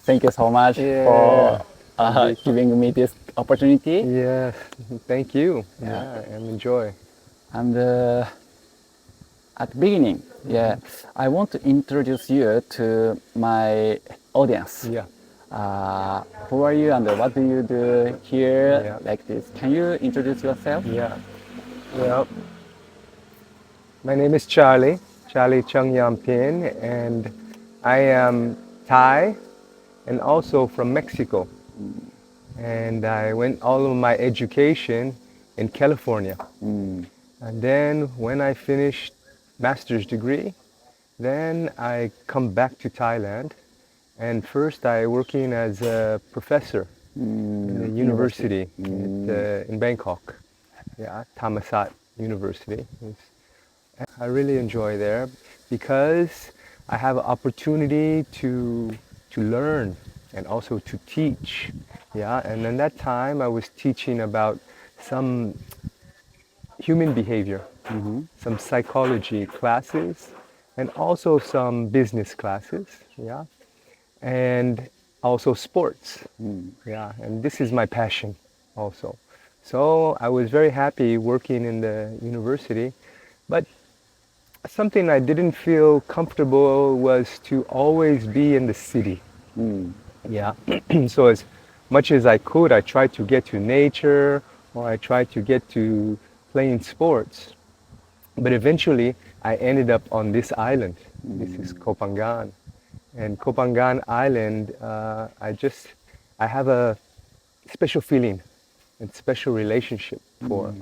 Thank you so much for giving me this opportunity. Yes, thank you. Yeah, and enjoy. And at the beginning, I want to introduce you to my audience. Yeah. Who are you and what do you do here? Yeah. Like this. Can you introduce yourself? Yeah. Well, my name is Charlie Chung Yam Pin, and I am Thai and also from Mexico. And I went all of my education in California. And then when I finished master's degree, then I come back to Thailand. And first I working as a professor in the university in Bangkok. Yeah, Thammasat University. I really enjoy there because I have an opportunity to learn and also to teach. Yeah, and in that time I was teaching about some human behavior, some psychology classes, and also some business classes. Yeah, and also sports. Yeah, and this is my passion also. So I was very happy working in the university, but something I didn't feel comfortable was to always be in the city. Yeah, so as much as I could, I tried to get to nature, or I tried to get to playing sports. But eventually, I ended up on this island. This is Koh Phangan. And Koh Phangan Island, I have a special feeling and special relationship for.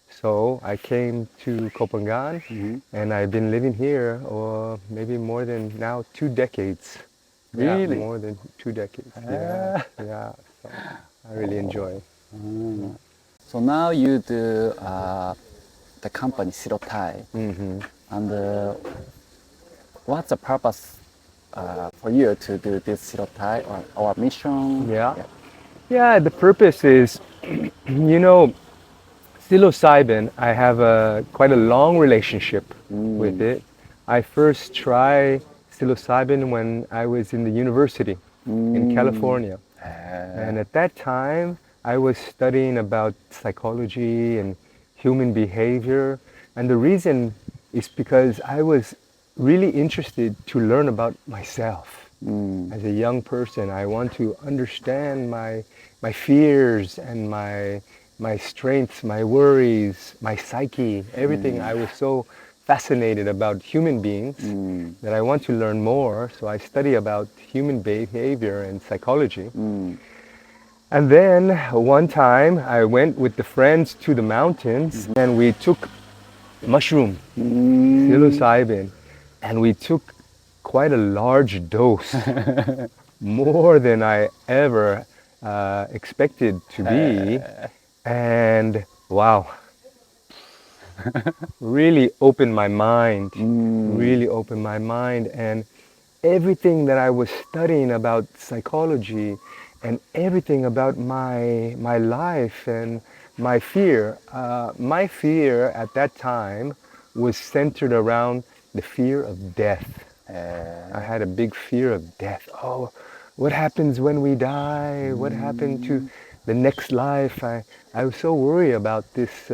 So I came to Koh Phangan, and I've been living here, or maybe more than now 2 decades. Really? Yeah, more than 2 decades. Yeah. So I really enjoy. So now you do the company Siro Thai. And what's the purpose for you to do this Siro Thai or our mission? Yeah, the purpose is, psilocybin, I have quite a long relationship with it. I first tried psilocybin when I was in the university in California. And at that time, I was studying about psychology and human behavior. And the reason is because I was really interested to learn about myself. As a young person, I want to understand my fears and my strengths, my worries, my psyche, everything. I was so fascinated about human beings that I want to learn more. So I study about human behavior and psychology. And then one time I went with the friends to the mountains and we took mushroom, psilocybin, and we took quite a large dose, more than I ever expected to be. And wow, really opened my mind, and everything that I was studying about psychology and everything about my life and my fear at that time was centered around the fear of death. I had a big fear of death. Oh, what happens when we die? What happened to the next life? I was so worried about this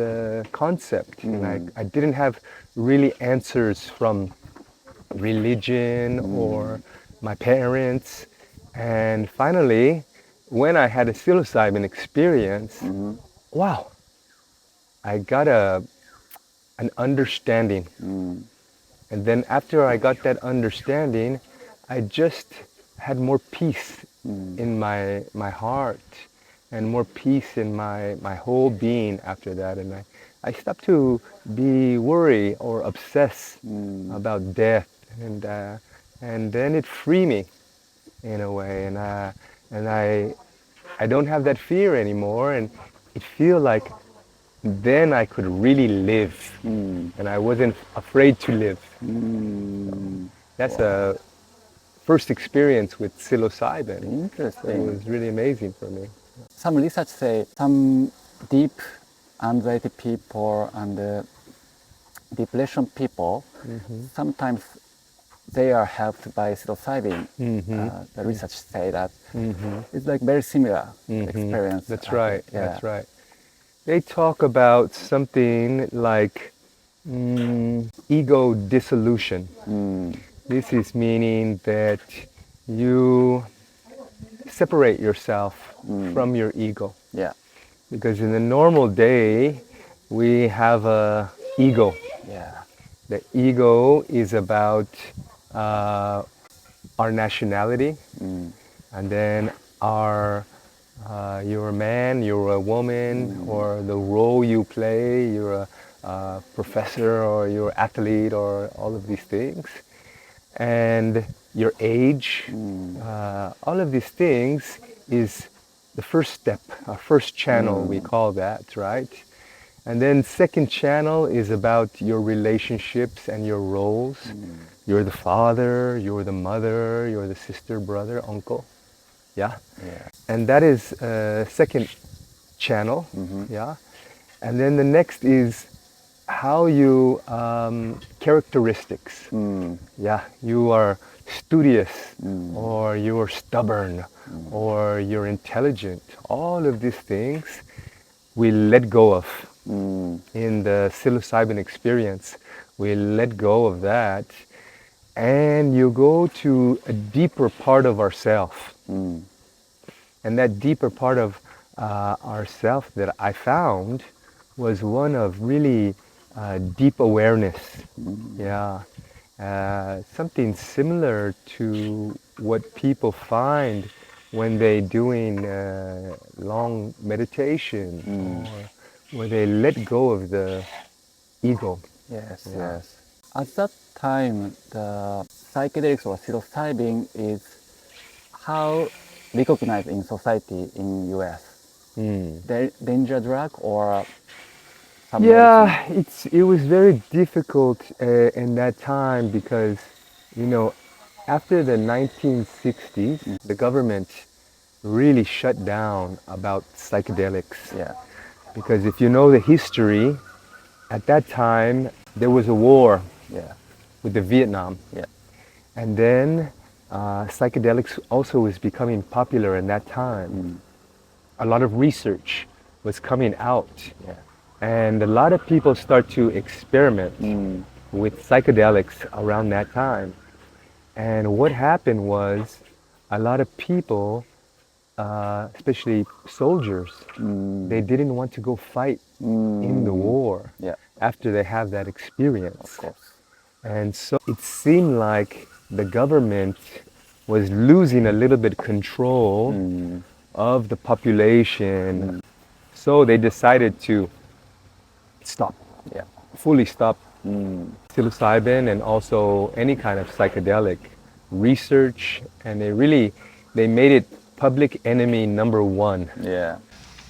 concept, and I didn't have really answers from religion or my parents. And finally, when I had a psilocybin experience, wow, I got an understanding. And then after I got that understanding, I just had more peace in my heart and more peace in my whole being after that. And I stopped to be worried or obsessed about death. And then it freed me in a way. And I don't have that fear anymore. And it feels like then I could really live, and I wasn't afraid to live. That's a first experience with psilocybin. Interesting. It was really amazing for me. Some research say some deep anxiety people and depression people sometimes they are helped by psilocybin. The research say that it's like very similar experience. That's I right. think. Yeah. That's right. They talk about something like ego dissolution. This is meaning that you separate yourself from your ego. Yeah. Because in a normal day, we have a ego. Yeah. The ego is about our nationality, and then you're a man, you're a woman, or the role you play, you're a professor or you're an athlete or all of these things, and your age, all of these things is the first step, our first channel, we call that, right? And then second channel is about your relationships and your roles. You're the father, you're the mother, you're the sister, brother, uncle. Yeah? Yeah. And that is second channel. Yeah? And then the next is how you, characteristics. Yeah, you are studious or you're stubborn or you're intelligent. All of these things we let go of. In the psilocybin experience, we let go of that and you go to a deeper part of ourself. And that deeper part of ourself that I found was one of really deep awareness. Yeah, something similar to what people find when they doing long meditation or where they let go of the ego. Yes. Yeah. Yes. At that time, the psychedelics or psilocybin is how recognized in society in US. Danger drug or some medicine? It was very difficult in that time because, after the 1960s, the government really shut down about psychedelics. Yeah. Because if you know the history, at that time there was a war Yeah. with the Vietnam. Yeah. And then psychedelics also was becoming popular in that time. A lot of research was coming out. Yeah. And a lot of people start to experiment with psychedelics around that time. And what happened was a lot of people, especially soldiers, they didn't want to go fight in the war after they have that experience. Of course. And so it seemed like the government was losing a little bit control of the population. So they decided to stop, fully stop psilocybin and also any kind of psychedelic research. And they made it public enemy number one. Yeah.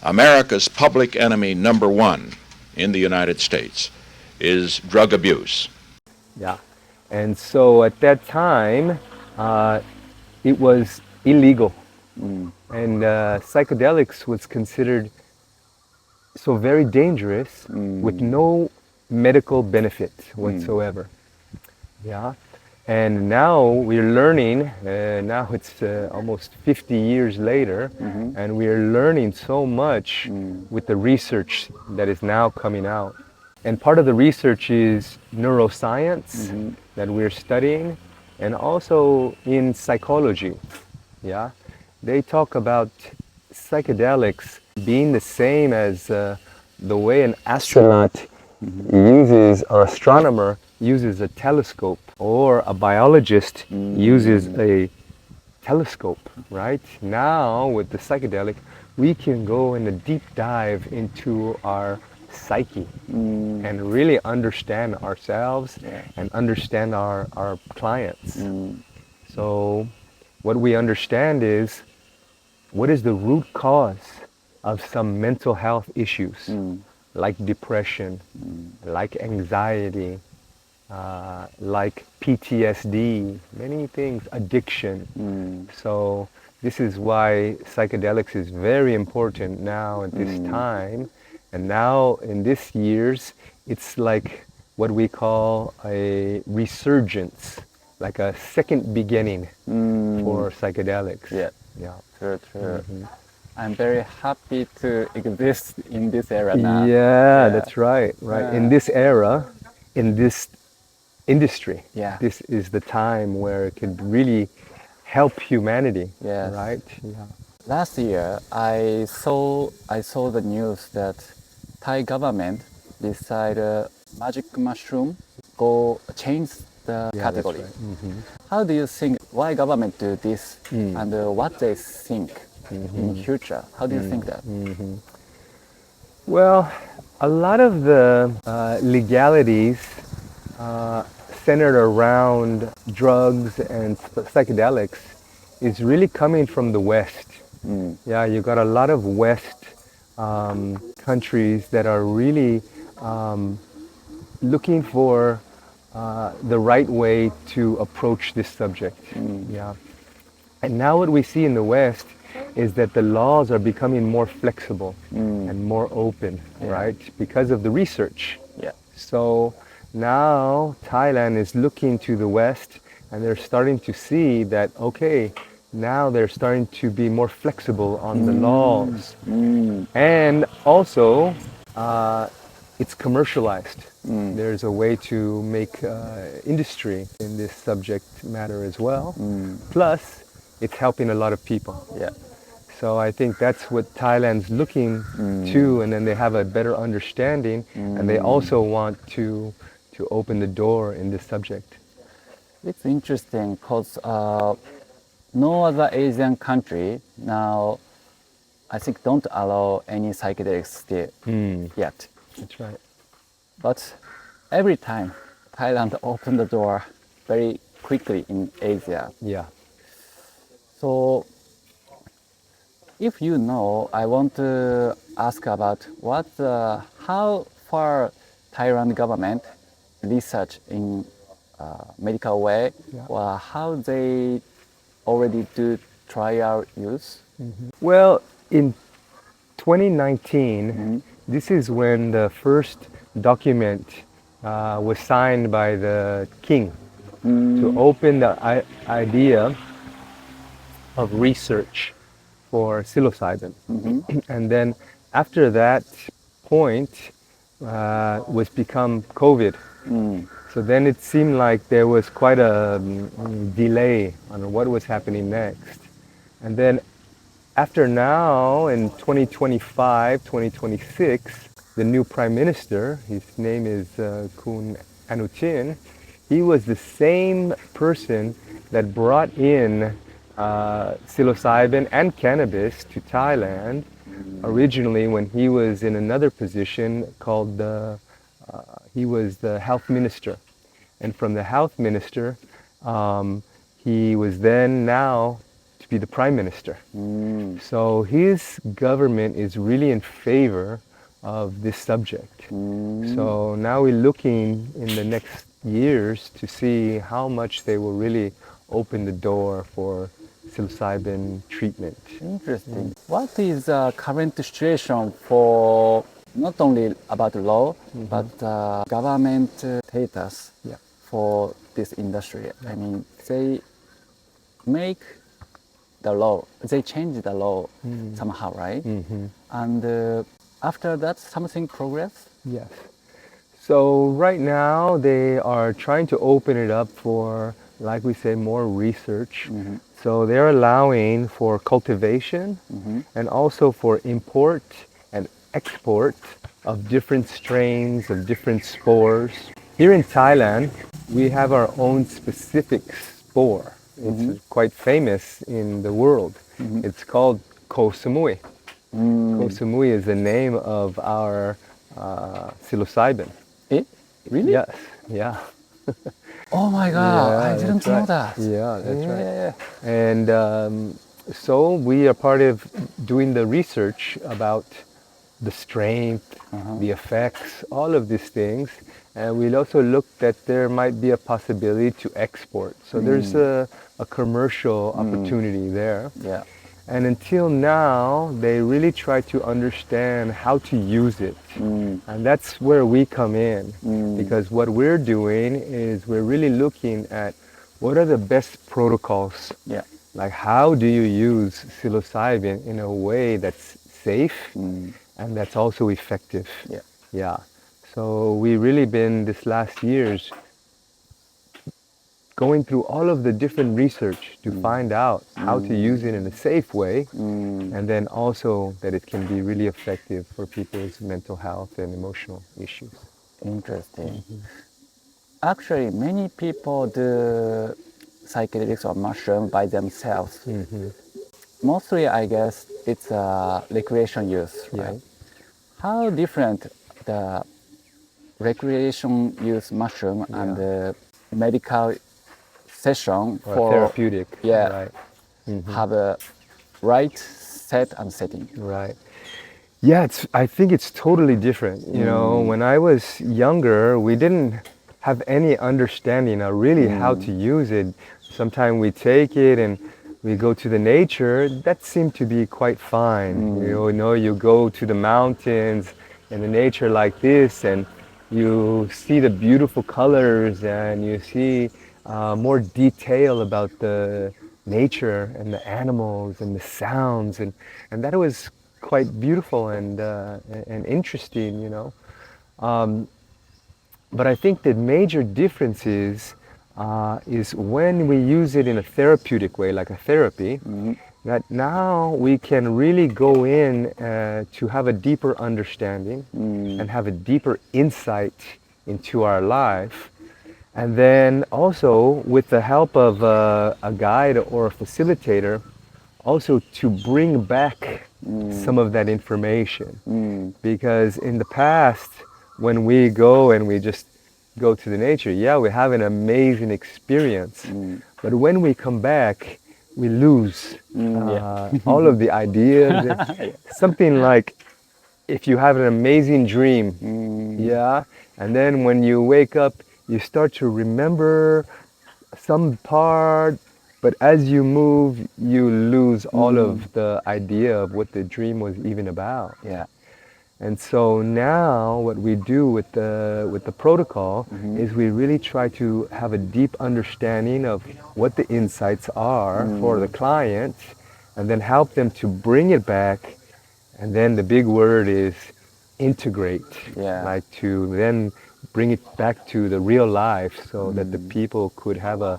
America's public enemy number one in the United States is drug abuse. Yeah. And so at that time, it was illegal. And psychedelics was considered so very dangerous with no medical benefit whatsoever. Yeah. And now we're learning, now it's almost 50 years later, and we're learning so much with the research that is now coming out. And part of the research is neuroscience that we're studying, and also in psychology. Yeah, they talk about psychedelics being the same as the way an astronaut uses, or astronomer uses a telescope, or a biologist uses a telescope, right? Now with the psychedelic, we can go in a deep dive into our psyche and really understand ourselves and understand our clients. So what we understand is what is the root cause of some mental health issues like depression, like anxiety, like PTSD, many things, addiction. So this is why psychedelics is very important now at this time. And now in this years, it's like what we call a resurgence, like a second beginning for psychedelics. Yeah, Yeah. true. I'm very happy to exist in this era now. Yeah, that's right. In this era, in this industry, Yeah. this is the time where it could really help humanity. Yes. Right? Yeah. Last year, I saw the news that Thai government decided magic mushroom go change the category. That's right. How do you think why government do this and what they think in future? How do you think that? Well, a lot of the legalities centered around drugs and psychedelics is really coming from the West. Yeah, you got a lot of West countries that are really looking for the right way to approach this subject. Yeah. And now what we see in the West is that the laws are becoming more flexible and more open, right? Because of the research. Yeah. So now Thailand is looking to the West and they're starting to see that, okay, now they're starting to be more flexible on the laws. And also, it's commercialized. There's a way to make industry in this subject matter as well. Plus, it's helping a lot of people. Yeah. So I think that's what Thailand's looking to, and then they have a better understanding, and they also want to open the door in this subject. It's interesting because no other Asian country now, I think, don't allow any psychedelics still yet. That's right. But every time Thailand opened the door very quickly in Asia. Yeah. So if you know, I want to ask about how far Thailand government research in medical way, or how they already do trial use. Well, in 2019, this is when the first document was signed by the king to open the idea of research for psilocybin. And then after that point was become COVID. So then it seemed like there was quite a delay on what was happening next. And then after now, in 2025, 2026, the new prime minister, his name is Kun Anuchin, he was the same person that brought in psilocybin and cannabis to Thailand originally when he was in another position called he was the health minister. And from the health minister, he was then now to be the prime minister. So his government is really in favor of this subject. So now we're looking in the next years to see how much they will really open the door for psilocybin treatment. Interesting. What is the current situation for not only about law, but government status for this industry? I mean, they make the law, they change the law somehow, right? And after that, something progress? Yes. So right now they are trying to open it up for, like we say, more research. So they're allowing for cultivation and also for import and export of different strains, of different spores. Here in Thailand, we have our own specific spore. It's quite famous in the world. It's called Koh Samui. Koh Samui is the name of our psilocybin. Eh? Really? Yes, yeah. Oh my God, I didn't know right. that. Yeah, that's right. And so we are part of doing the research about the strength, the effects, all of these things. And we also looked that there might be a possibility to export. So there's a commercial opportunity there. Yeah. And until now, they really try to understand how to use it. And that's where we come in. Because what we're doing is we're really looking at what are the best protocols? Yeah. Like, how do you use psilocybin in a way that's safe and that's also effective? Yeah. Yeah. So we really been this last years going through all of the different research to find out how to use it in a safe way, and then also that it can be really effective for people's mental health and emotional issues. Interesting. Actually, many people do psychedelics or mushroom by themselves. Mostly, I guess, it's recreation use, right? Yeah. How different the recreation use mushroom and the medical session Or for therapeutic. Yeah, Right. have a right set and setting. Right. Yeah, I think it's totally different. You know, when I was younger, we didn't have any understanding of really how to use it. Sometimes we take it and we go to the nature. That seemed to be quite fine. You know, you go to the mountains and the nature like this, and you see the beautiful colors, and you see more detail about the nature and the animals and the sounds, and that was quite beautiful and interesting, you know. But I think the major difference is when we use it in a therapeutic way, like a therapy, that now we can really go in to have a deeper understanding and have a deeper insight into our life. And then also with the help of a guide or a facilitator, also to bring back some of that information. Because in the past, when we go and we just go to the nature, yeah, we have an amazing experience. But when we come back, we lose all of the ideas. Something like if you have an amazing dream, yeah, and then when you wake up, you start to remember some part, but as you move, you lose all of the idea of what the dream was even about. Yeah. And so now what we do with the protocol is we really try to have a deep understanding of what the insights are for the client, and then help them to bring it back. And then the big word is integrate, like to then bring it back to the real life so that the people could have a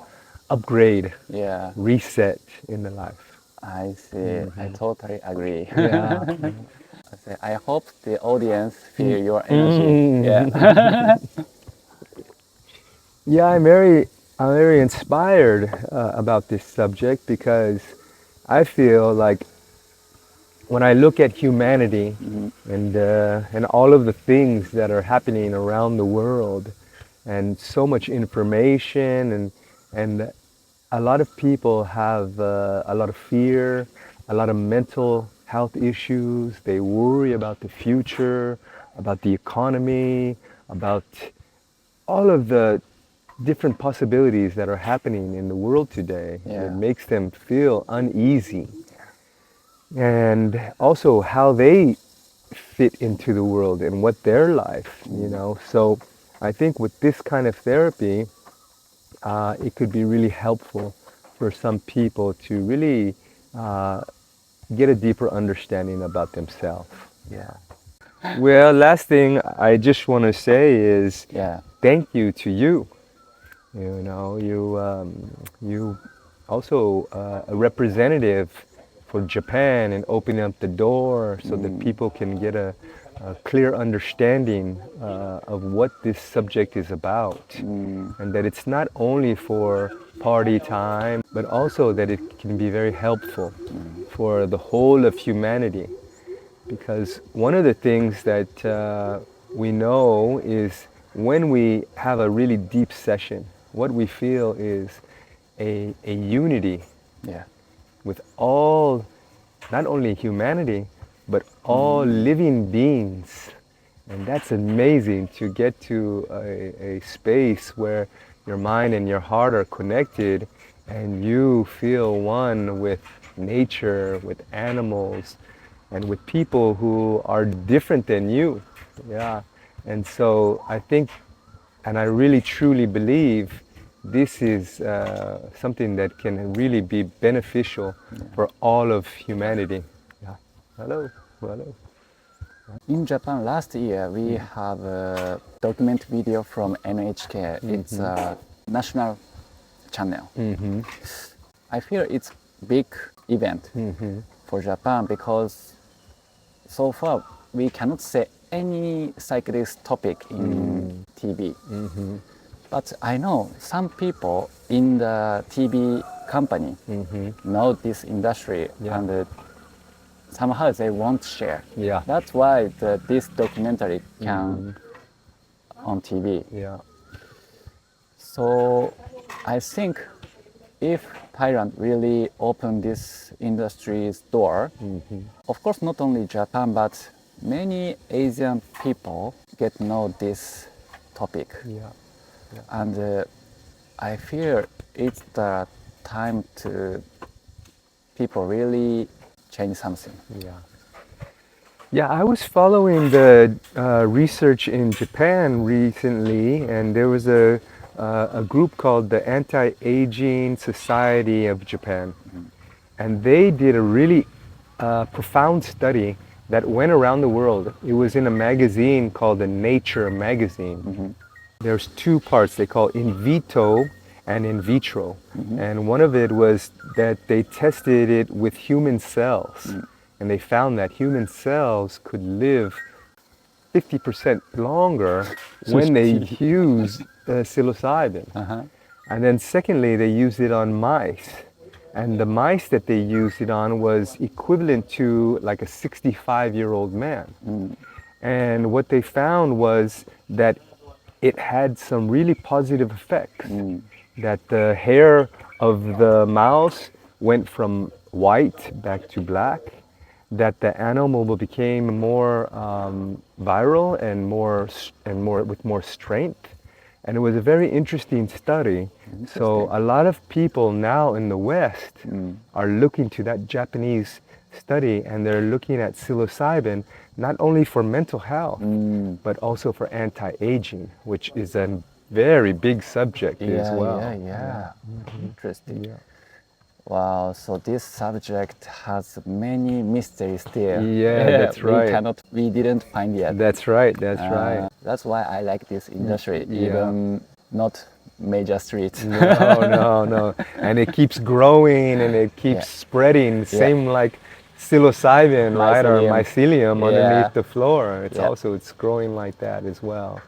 upgrade, reset in the life. I see. I totally agree. Yeah. I hope the audience feel your energy. Yeah. Yeah, I'm very inspired about this subject, because I feel like when I look at humanity and all of the things that are happening around the world, and so much information, and a lot of people have a lot of fear, a lot of mental health issues. They worry about the future, about the economy, about all of the different possibilities that are happening in the world today. It makes them feel uneasy. And also how they fit into the world and what their life, you know. So I think with this kind of therapy, it could be really helpful for some people to really get a deeper understanding about themselves. Yeah. Well, last thing I just want to say is thank you to you. You know, you also a representative for Japan, and opening up the door so that people can get a clear understanding of what this subject is about, and that it's not only for party time, but also that it can be very helpful for the whole of humanity. Because one of the things that we know is when we have a really deep session, what we feel is a unity with all, not only humanity, but all living beings. And that's amazing, to get to a space where your mind and your heart are connected, and you feel one with nature, with animals, and with people who are different than you. Yeah. And so I think, and I really truly believe this is something that can really be beneficial for all of humanity. Yeah. Hello. Hello. In Japan, last year we have a document video from NHK. It's a national channel. I feel it's big event for Japan because so far we cannot say any psychedelic topic in TV. But I know some people in the TV company know this industry and somehow they want to share. Yeah. That's why this documentary can on TV. Yeah. So I think if Thailand really open this industry's door, of course not only Japan but many Asian people get to know this topic. Yeah. And I feel it's the time to people really change something. Yeah. Yeah, I was following the research in Japan recently, and there was a group called the Anti-Aging Society of Japan. And they did a really profound study that went around the world. It was in a magazine called the Nature magazine. There's two parts they call in vitro and in vitro. And one of it was that they tested it with human cells. And they found that human cells could live 50% longer when they used psilocybin. And then secondly, they used it on mice. And the mice that they used it on was equivalent to like a 65-year-old man. And what they found was that it had some really positive effects. That the hair of the mouse went from white back to black, that the animal became more viral and more with more strength. And it was a very interesting study. So a lot of people now in the West are looking to that Japanese study, and they're looking at psilocybin not only for mental health, but also for anti-aging, which is a very big subject as well. Interesting. Wow, so this subject has many mysteries still. Yeah, that's right. We didn't find yet. That's right, that's right. That's why I like this industry, even not major streets. No. And it keeps growing and it keeps spreading, same like psilocybin, right, or mycelium underneath the floor. It's also, it's growing like that as well.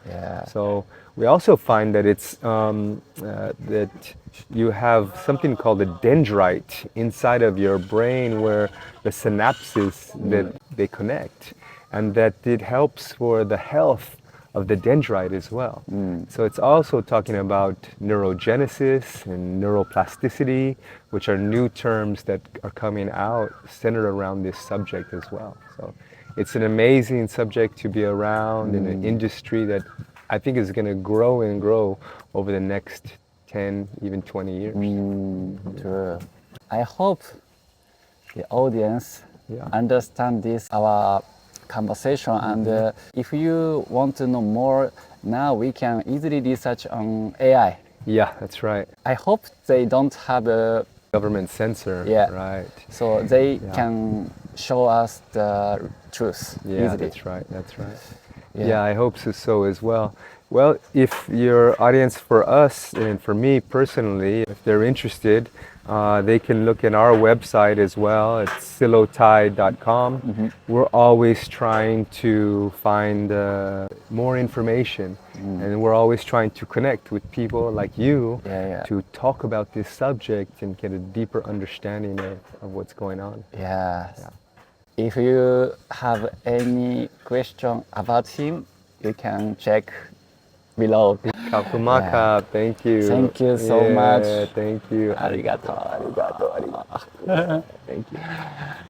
So we also find that it's that you have something called a dendrite inside of your brain where the synapses that they connect, and that it helps for the health of the dendrite as well. So it's also talking about neurogenesis and neuroplasticity, which are new terms that are coming out centered around this subject as well. So it's an amazing subject to be around in an industry that I think is going to grow and grow over the next 10, even 20 years. True. I hope the audience understand this, our conversation, and if you want to know more, now we can easily research on AI. Yeah, that's right. I hope they don't have a government censor, right? So they can show us the truth easily. That's right. Yeah, I hope so as well. Well, if your audience, for us and for me personally, if they're interested, they can look at our website as well. It's psilotai.com. We're always trying to find more information, and we're always trying to connect with people like you to talk about this subject and get a deeper understanding of what's going on. If you have any question about him, you can check below. Kakumaka, thank you. Thank you so much. Thank you. Arigato. Thank you.